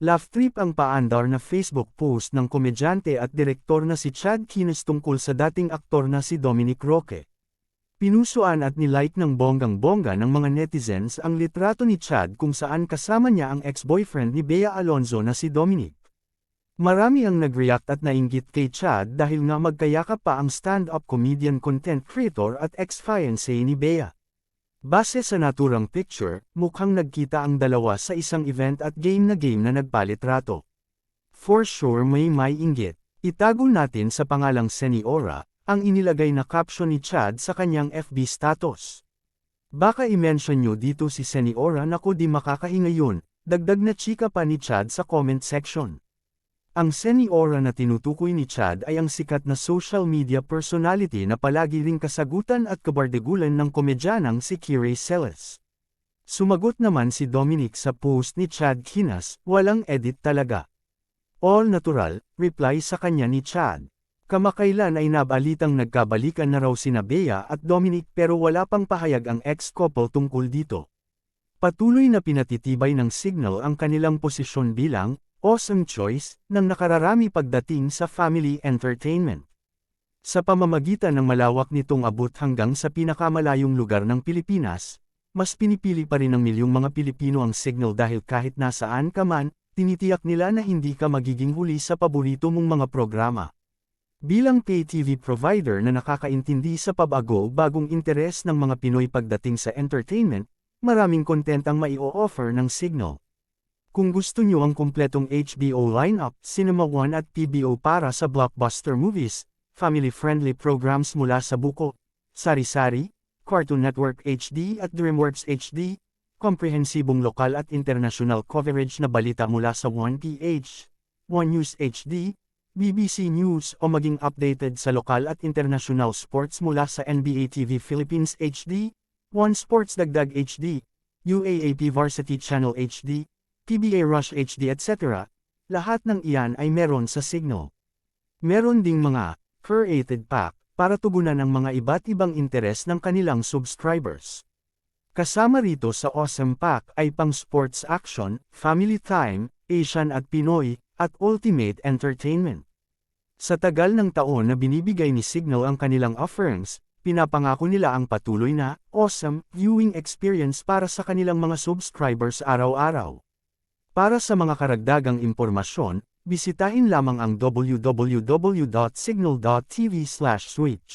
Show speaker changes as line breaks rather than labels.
Laugh trip ang paandar na Facebook post ng komedyante at direktor na si Chad Kines tungkol sa dating aktor na si Dominic Roque. Pinusuan at nilike ng bonggang-bongga ng mga netizens ang litrato ni Chad kung saan kasama niya ang ex-boyfriend ni Bea Alonzo na si Dominic. Marami ang nag-react at nainggit kay Chad dahil nga magkayakap pa ang stand-up comedian content creator at ex-fiancé ni Bea. Base sa naturang picture, mukhang nagkita ang dalawa sa isang event at game na nagpalitrato. For sure may inggit. Itago natin sa pangalang Seniora, ang inilagay na caption ni Chad sa kanyang FB status. Baka i-mention nyo dito si Seniora naku di makakahinga yun, dagdag na chika pa ni Chad sa comment section. Ang Seniora na tinutukoy ni Chad ay ang sikat na social media personality na palagi ring kasagutan at kabardagulan ng komedyanang si Kirey Celes. Sumagot naman si Dominic sa post ni Chad Kines, walang edit talaga. All natural, reply sa kanya ni Chad. Kamakailan ay nabalitang nagkabalikan na raw sina Bea at Dominic pero wala pang pahayag ang ex-couple tungkol dito. Patuloy na pinatitibay ng Signal ang kanilang posisyon bilang awesome choice ng nakararami pagdating sa family entertainment. Sa pamamagitan ng malawak nitong abot hanggang sa pinakamalayong lugar ng Pilipinas, mas pinipili pa rin ng milyong mga Pilipino ang Signal dahil kahit nasaan ka man, tinitiyak nila na hindi ka magiging huli sa paborito mong mga programa. Bilang pay TV provider na nakakaintindi sa pabago-bagong interes ng mga Pinoy pagdating sa entertainment, maraming content ang mai-o-offer ng Signal. Kung gusto nyo ang kumpletong HBO lineup, Cinema One at PBO para sa blockbuster movies, family-friendly programs mula sa Buko, Sari-Sari, Cartoon Network HD at DreamWorks HD, komprehensibong lokal at international coverage na balita mula sa 1PH, One News HD, BBC News o maging updated sa lokal at international sports mula sa NBA TV Philippines HD, One Sports Dagdag HD, UAAP Varsity Channel HD, PBA Rush HD etc., lahat ng iyan ay meron sa Signal. Meron ding mga curated pack para tugunan ang mga iba't ibang interes ng kanilang subscribers. Kasama rito sa Awesome Pack ay pang sports action, family time, Asian at Pinoy, at ultimate entertainment. Sa tagal ng taon na binibigay ni Signal ang kanilang offerings, pinapangako nila ang patuloy na awesome viewing experience para sa kanilang mga subscribers araw-araw. Para sa mga karagdagang impormasyon, bisitahin lamang ang www.signal.tv/switch.